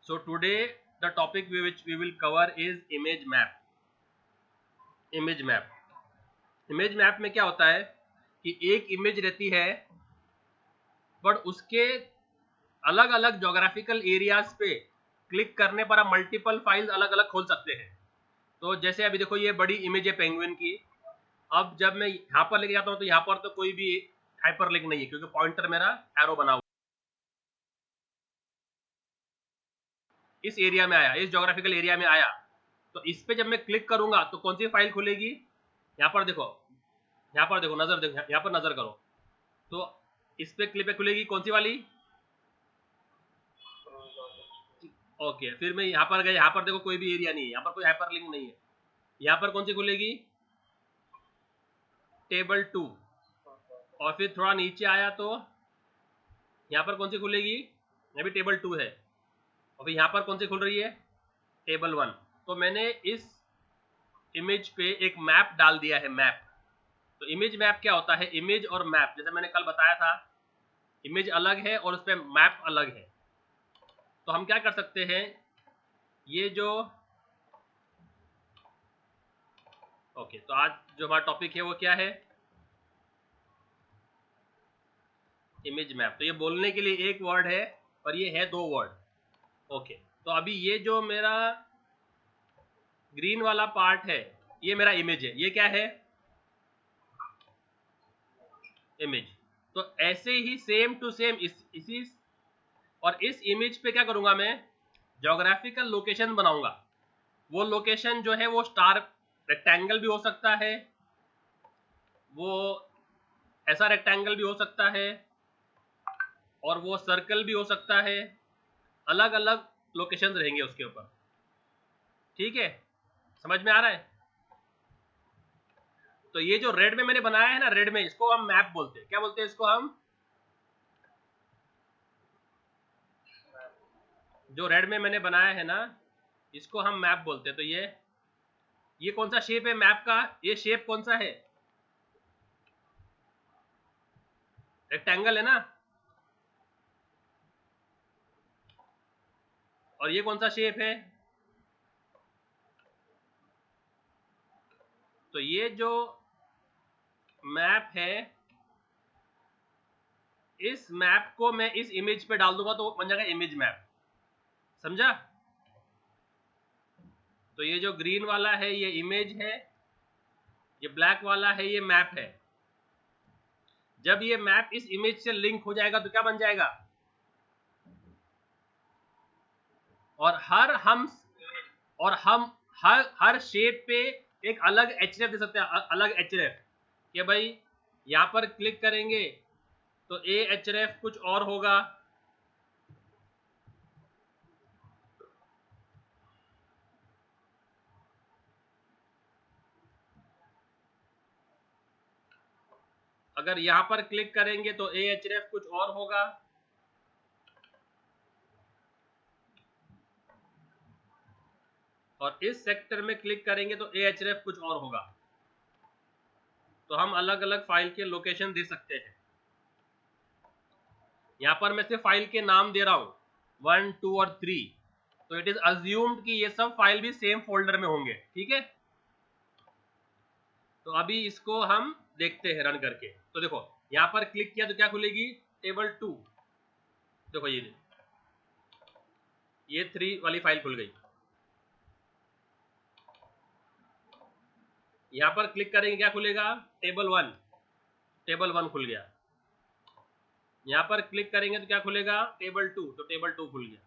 So today the topic which we will cover is image map. Image map. Image map में क्या होता है कि एक इमेज रहती है बट उसके अलग अलग जोग्राफिकल एरियाज पे क्लिक करने पर आप मल्टीपल फाइल्स अलग अलग खोल सकते हैं। तो जैसे अभी देखो ये बड़ी इमेज है पेंगुइन की। अब जब मैं यहाँ पर लेके जाता हूँ तो यहाँ पर तो कोई भी हाइपरलिंक नहीं है क्योंकि पॉइंटर मेरा एरो बना हुआ इस एरिया में आया, इस जोग्राफिकल एरिया में आया। तो इस पे जब मैं क्लिक करूंगा तो कौन सी फाइल खुलेगी? यहाँ पर देखो, यहाँ पर देखो, नजर देखो, यहाँ पर नजर करो तो इस पे क्लिक पे खुलेगी कौन सी वाली? ओके, फिर मैं यहाँ पर गया, यहाँ पर देखो कोई भी एरिया नहीं है, यहाँ पर कोई हाइपरलिंक नहीं है। यहाँ पर कौन सी खुलेगी? टेबल 2। और फिर थोड़ा नीचे आया तो यहाँ पर कौन सी खुलेगी? यहाँ भी टेबल 2 है। और फिर यहाँ पर कौन सी खुल रही है? टेबल 1। तो मैंने इस इमेज पे एक मैप डाल दिया है, मैप। तो इमेज मैप क्या होता है? इमेज और मैप, जैसे मैंने कल बताया था, इमेज अलग है और उस पर मैप अलग है। तो हम क्या कर सकते हैं, ये जो ओके, तो आज जो हमारा टॉपिक है वो क्या है? Image map. तो ये बोलने के लिए एक वर्ड है और ये है 2 वर्ड। ओके, तो अभी ये जो मेरा ग्रीन वाला पार्ट है ये मेरा इमेज है। ये क्या है? इमेज। तो ऐसे ही सेम टू सेम इसी और इस इमेज पे क्या करूंगा मैं? ज्योग्राफिकल लोकेशन बनाऊंगा। वो लोकेशन जो है वो स्टार रेक्टेंगल भी हो सकता है, वो ऐसा रेक्टेंगल भी हो सकता है, और वो सर्कल भी हो सकता है। अलग अलग लोकेशन रहेंगे उसके ऊपर। ठीक है, समझ में आ रहा है? तो ये जो रेड में मैंने बनाया है ना, रेड में, इसको हम मैप बोलते हैं। क्या बोलते हैं इसको हम? जो रेड में मैंने बनाया है ना, इसको हम मैप बोलते हैं। तो ये कौन सा शेप है मैप का? ये शेप कौन सा है? रेक्टेंगल है ना। और ये कौन सा शेप है? तो ये जो मैप है, इस मैप को मैं इस इमेज पे डाल दूंगा तो बन जाएगा इमेज मैप। समझा? तो ये जो ग्रीन वाला है ये इमेज है, ये ब्लैक वाला है ये मैप है। जब ये मैप इस इमेज से लिंक हो जाएगा तो क्या बन जाएगा? और हम हर शेप पे एक अलग एचरेफ दे सकते हैं, अलग एचरेफ। कि भाई यहाँ पर क्लिक करेंगे तो ए एचरेफ कुछ और होगा, अगर यहाँ पर क्लिक करेंगे तो ए एचरेफ कुछ और होगा, और इस सेक्टर में क्लिक करेंगे तो ए एचरेफ कुछ और होगा। तो हम अलग अलग फाइल के लोकेशन दे सकते हैं। यहाँ पर मैं सिर्फ फाइल के नाम दे रहा हूँ 1, 2 और 3। तो इट इज अज्यूम्ड कि ये सब फाइल भी सेम फोल्डर में होंगे। ठीक है, तो अभी इसको हम देखते हैं रन करके। तो देखो यहाँ पर क्लिक किया तो क्या खुलेगी? टेबल 2। देखो ये 3 वाली फाइल खुल गई। यहाँ पर क्लिक करेंगे क्या खुलेगा? टेबल 1। टेबल 1 खुल गया। यहाँ पर क्लिक करेंगे तो क्या खुलेगा? टेबल 2। तो टेबल 2 खुल गया।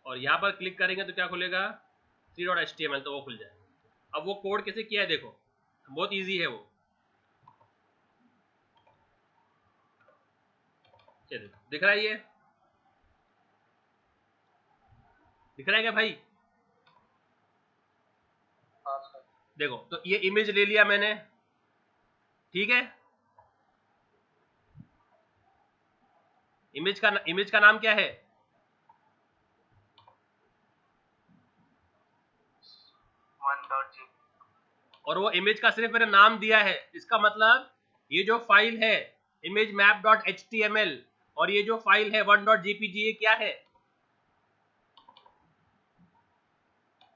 और यहाँ पर क्लिक करेंगे तो क्या खुलेगा? 3.html। तो वो खुल जाए। अब वो कोड कैसे किया है देखो, बहुत इजी है वो। चलिए, दिख रहा है? ये दिख रहा है क्या भाई? देखो, तो ये इमेज ले लिया मैंने। ठीक है, इमेज का नाम क्या है? और वो इमेज का सिर्फ मैंने नाम दिया है। इसका मतलब ये जो फाइल है image map.html और ये जो फाइल है 1.jpg, ये क्या है?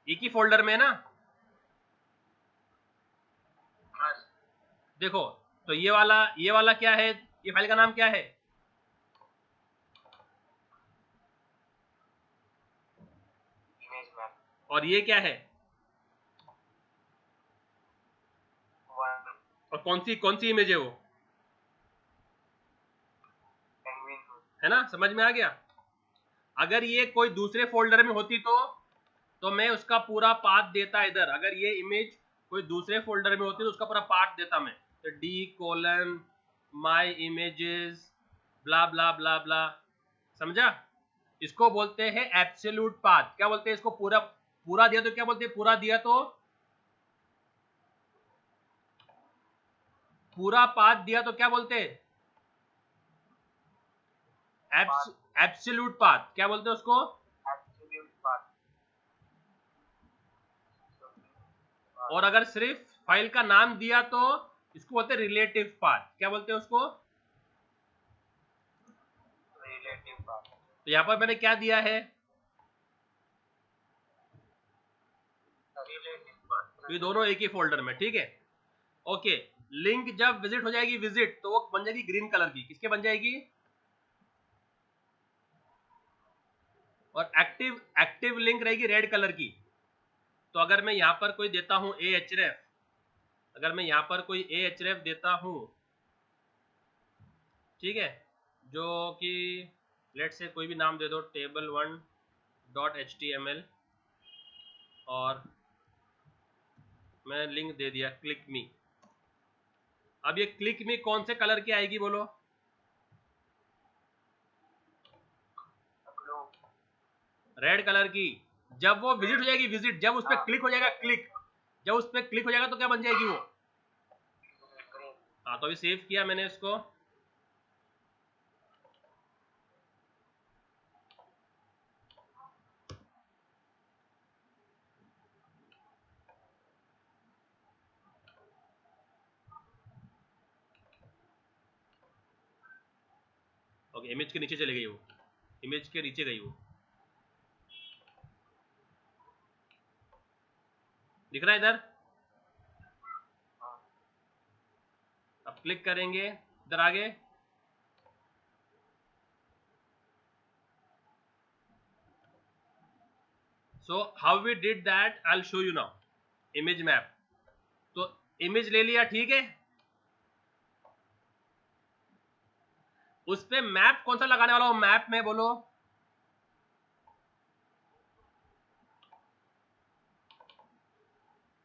एक ही फोल्डर में ना। देखो तो ये वाला क्या है, ये फाइल का नाम क्या है? और ये क्या है? और कौन सी इमेज है वो? है ना, समझ में आ गया? अगर ये कोई दूसरे फोल्डर में होती तो मैं उसका पूरा पाथ देता इधर। अगर ये इमेज कोई दूसरे फोल्डर में होती तो उसका पूरा पाथ देता मैं, तो D: माई इमेजेस ब्ला ब्ला ब्ला ब्ला। समझा? इसको बोलते हैं एब्सोल्यूट पाथ। क्या बोलते हैं इसको? पूरा पूरा दिया तो क्या बोलते हैं? पूरा पाथ दिया तो क्या बोलते हैं? Absolute path. क्या बोलते हैं उसको? और अगर सिर्फ फाइल का नाम दिया तो इसको बोलते हैं रिलेटिव पाथ। क्या बोलते हैं उसको? तो यहां पर मैंने क्या दिया है? ये दोनों एक ही फोल्डर में, ठीक है। ओके, लिंक जब विजिट हो जाएगी, विजिट, तो वो बन जाएगी ग्रीन कलर की। किसके बन जाएगी? और एक्टिव लिंक रहेगी रेड कलर की। तो अगर मैं यहां पर कोई देता हूं ahref, अगर मैं यहां पर कोई ahref देता हूं, ठीक है, जो कि लेट से कोई भी नाम दे दो, table1.html, और मैं लिंक दे दिया क्लिक मी। अब ये क्लिक मी कौन से कलर की आएगी बोलो? रेड कलर की। जब वो विजिट हो जाएगी, विजिट, जब उस पर क्लिक हो जाएगा, क्लिक, जब उस पर क्लिक हो जाएगा तो क्या बन जाएगी वो? हाँ, तो अभी सेव किया मैंने इसको। ओके, इमेज के नीचे चली गई वो, इमेज के नीचे गई वो। दिख रहा है इधर? अब क्लिक करेंगे इधर आगे। So how we did that, I will show you now. Image map, तो इमेज ले लिया, ठीक है। उस पे मैप कौन सा लगाने वाला हूं? मैप में बोलो,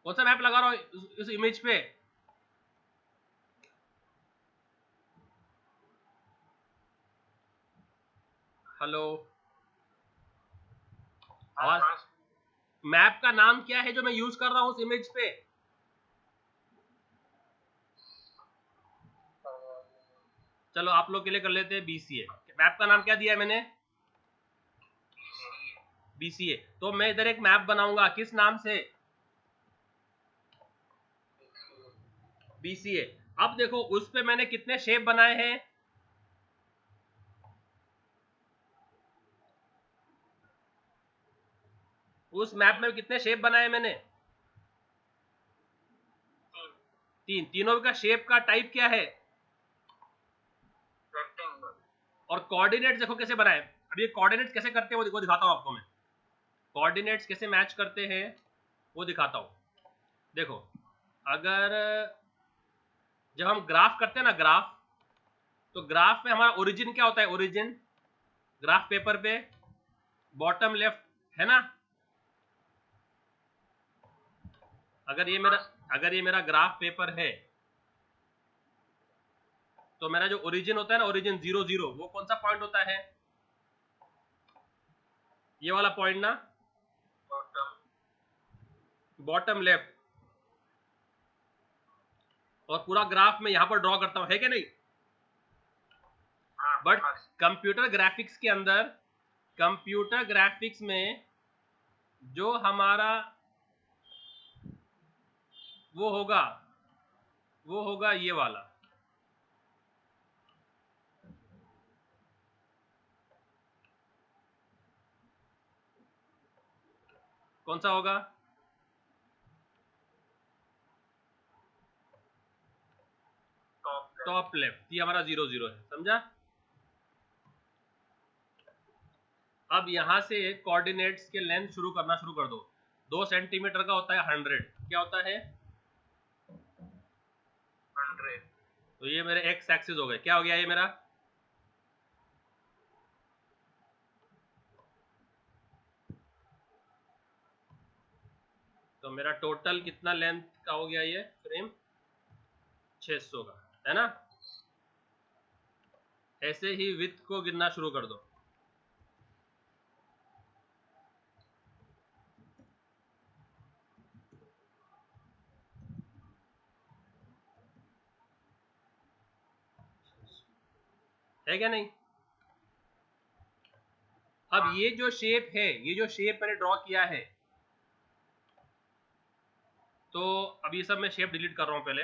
कौन सा मैप लगा रहा हूं इस इमेज पे? हेलो, आवाज? मैप का नाम क्या है जो मैं यूज कर रहा हूं उस इमेज पे? चलो आप लोग के लिए कर लेते हैं BCA। मैप का नाम क्या दिया है मैंने? BCA। तो मैं इधर एक मैप बनाऊंगा, किस नाम से? BCA। अब देखो उस पे मैंने कितने शेप बनाए हैं? उस मैप में कितने शेप बनाए मैंने? तीनों का शेप का टाइप क्या है? और कोऑर्डिनेट्स देखो कैसे बनाए। अब ये कोऑर्डिनेट्स कैसे करते हैं वो दिखाता हूं आपको मैं। कोऑर्डिनेट्स कैसे मैच करते हैं वो दिखाता हूं। देखो, अगर जब हम ग्राफ करते हैं ना, ग्राफ, तो ग्राफ में हमारा ओरिजिन क्या होता है? ओरिजिन ग्राफ पेपर पे बॉटम लेफ्ट, है ना? अगर ये मेरा ग्राफ पेपर है, तो मेरा जो ओरिजिन होता है ना, ओरिजिन 0 0, वो कौन सा पॉइंट होता है? ये वाला पॉइंट ना, बॉटम लेफ्ट। और पूरा ग्राफ में यहां पर ड्रॉ करता हूं, है कि नहीं? बट कंप्यूटर ग्राफिक्स के अंदर, कंप्यूटर ग्राफिक्स में जो हमारा वो होगा, वो होगा ये वाला। कौन सा होगा? टॉप लेफ्ट, ये हमारा 0 0 है, समझा? अब यहां से कोऑर्डिनेट्स के लेंथ शुरू करना शुरू कर दो। 2 सेंटीमीटर का होता है 100, क्या होता है? 100। तो ये मेरे एक्स एक्सिस हो गए, क्या हो गया ये मेरा? तो मेरा टोटल कितना लेंथ का हो गया ये फ्रेम? 600 का, है ना? ऐसे ही विड्थ को गिनना शुरू कर दो। है क्या नहीं? अब ये जो शेप है, ये जो शेप मैंने ड्रॉ किया है, तो अब ये सब मैं शेप डिलीट कर रहा हूं पहले।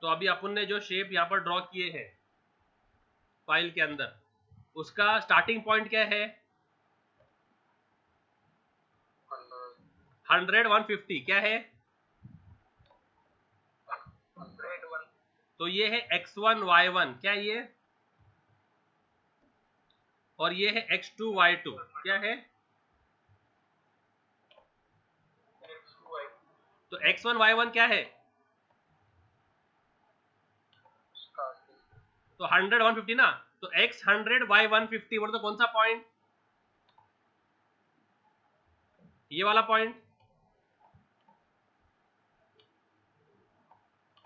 तो अभी अपन ने जो शेप यहाँ पर ड्रॉ किए हैं फाइल के अंदर, उसका स्टार्टिंग पॉइंट क्या है? 100 150 क्या है? 101। तो ये है x1 y1, क्या ये? और ये है x2 y2, क्या है? तो x1 y1 क्या है? तो 100 150 ना, तो x 100 y 150 बोले तो कौन सा पॉइंट? ये वाला पॉइंट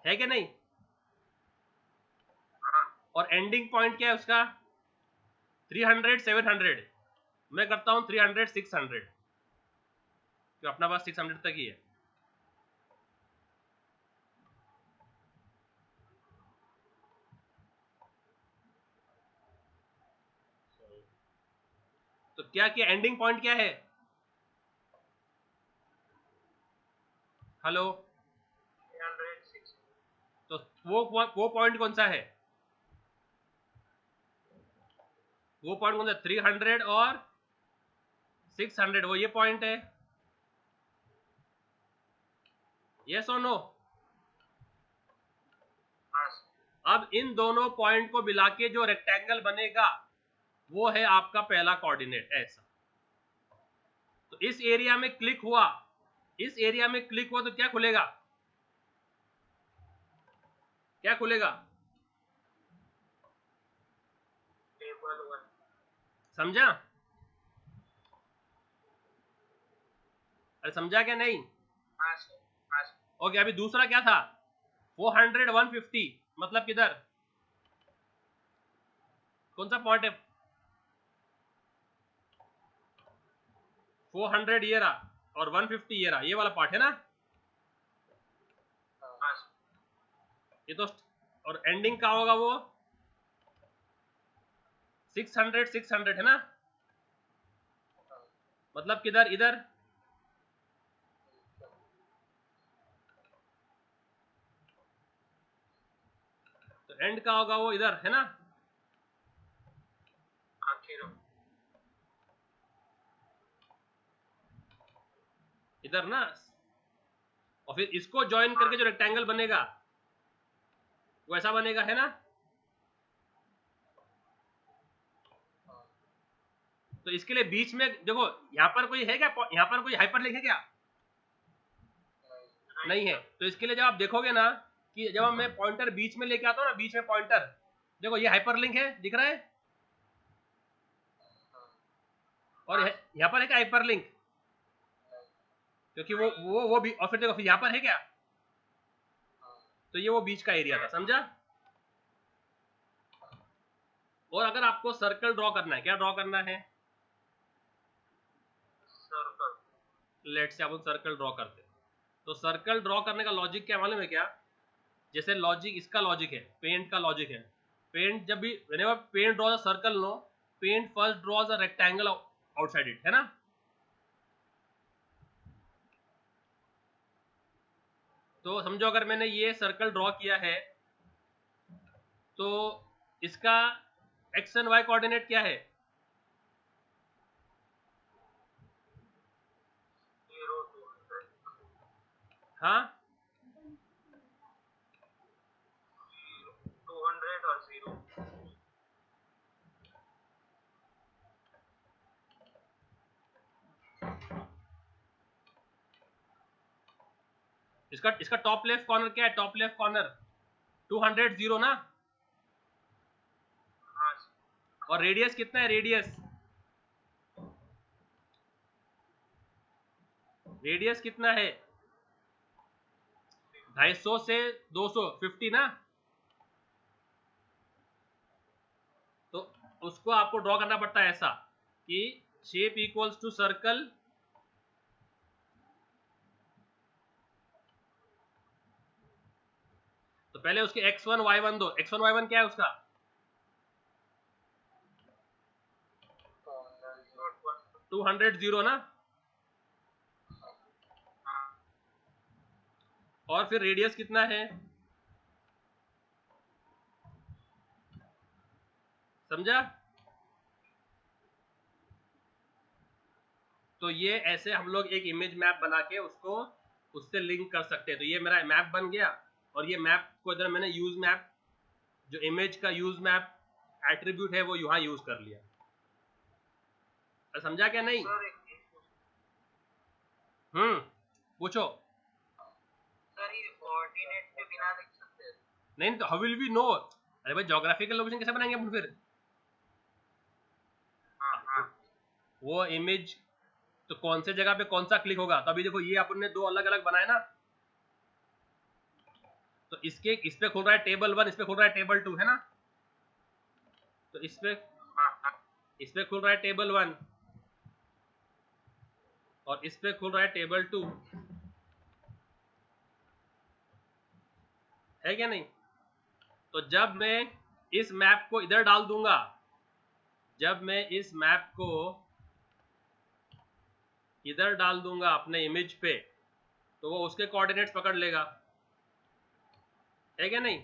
है कि नहीं? और एंडिंग पॉइंट क्या है उसका? 300 700। मैं करता हूं 300 600, तो अपना पास 600 तक ही है। तो क्या किया? एंडिंग पॉइंट क्या है? हेलो? 306। तो वो पॉइंट कौन सा है? वो पॉइंट कौन सा? 300 और 600, वो ये पॉइंट है। यस और नो? अब इन दोनों पॉइंट को मिला के जो रेक्टेंगल बनेगा वो है आपका पहला कोऑर्डिनेट, ऐसा। तो इस एरिया में क्लिक हुआ, इस एरिया में क्लिक हुआ तो क्या खुलेगा? क्या खुलेगा? टेबल 1। समझा? अरे समझा क्या नहीं? हाँ सर, हाँ सर। ओके, अभी दूसरा क्या था? 400 150, मतलब किधर? कौन सा पॉइंट है? 400 ये रहा और 150 ये रहा, ये वाला पार्ट है ना? हाँ सर। ये तो, और एंडिंग का होगा वो 600 600 है ना? मतलब किधर? इधर। तो एंड का होगा वो इधर, है ना? आखिर इधर ना। और फिर इसको ज्वाइन करके जो रेक्टेंगल बनेगा वो ऐसा बनेगा, है ना? तो इसके लिए बीच में देखो, यहाँ पर कोई है क्या? यहाँ पर कोई हाइपरलिंक है क्या? नहीं है। तो इसके लिए जब आप देखोगे ना कि जब मैं पॉइंटर बीच में लेके आता हूँ ना, बीच में पॉइंटर, देखो ये हाइपरलिंक है, दिख रहा है? और यहाँ पर है क्या हाइपरलिंक? क्योंकि वो भी, और फिर देखो फिर यहाँ पर है क्या? तो ये वो बीच का एरिया था, समझा? और अगर आपको सर्कल ड्रॉ करना है, क्या ड्रॉ करना है? सर्कल। लेट से अपन सर्कल ड्रॉ करते हैं। तो सर्कल ड्रॉ करने का लॉजिक क्या मालूम है क्या? जैसे लॉजिक, इसका लॉजिक है, पेंट का लॉजिक है। पेंट जब भी, whenever paint draws a circle, no, paint first draws a rectangle outside it, है ना? तो समझो अगर मैंने ये सर्कल ड्रॉ किया है तो इसका एक्स एंड वाई कोऑर्डिनेट क्या है? हाँ 200 और 0. इसका टॉप लेफ्ट कॉर्नर क्या है? टॉप लेफ्ट कॉर्नर 200 0 ना, हाँ सर. और रेडियस कितना है? रेडियस कितना है? 250 से 250 ना, तो उसको आपको ड्रॉ करना पड़ता है ऐसा कि शेप इक्वल्स टू सर्कल तो पहले उसके x1 y1 दो। x1 y1 क्या है उसका? 200 0 ना, और फिर रेडियस कितना है? समझा? तो ये ऐसे हम लोग एक इमेज मैप बना के उसको उससे लिंक कर सकते हैं। तो ये मेरा मैप बन गया, और ये मैप को इधर मैंने यूज मैप, जो इमेज का यूज मैप एट्रीब्यूट है वो यहाँ यूज कर लिया। समझा क्या? नहीं? सर पूछो। सर ये कोऑर्डिनेट के बिना लिख सकते हैं? नहीं तो हाउ विल वी नो? अरे भाई ज्योग्राफिकल लोकेशन कैसे बनाएंगे अपन फिर? हाँ. वो इमेज तो कौन से जगह पे कौन सा क्लिक होगा? तो अभी देखो ये अपन ने दो अलग अलग बनाए ना, तो इस पे खुल रहा है टेबल 1, इस पे खुल रहा है टेबल 2, है ना? तो इस पे खुल रहा है टेबल 1 और इस पे खुल रहा है टेबल 2, है क्या नहीं? तो जब मैं इस मैप को इधर डाल दूंगा, जब मैं इस मैप को इधर डाल दूंगा अपने इमेज पे, तो वो उसके कोऑर्डिनेट्स पकड़ लेगा, है क्या नहीं?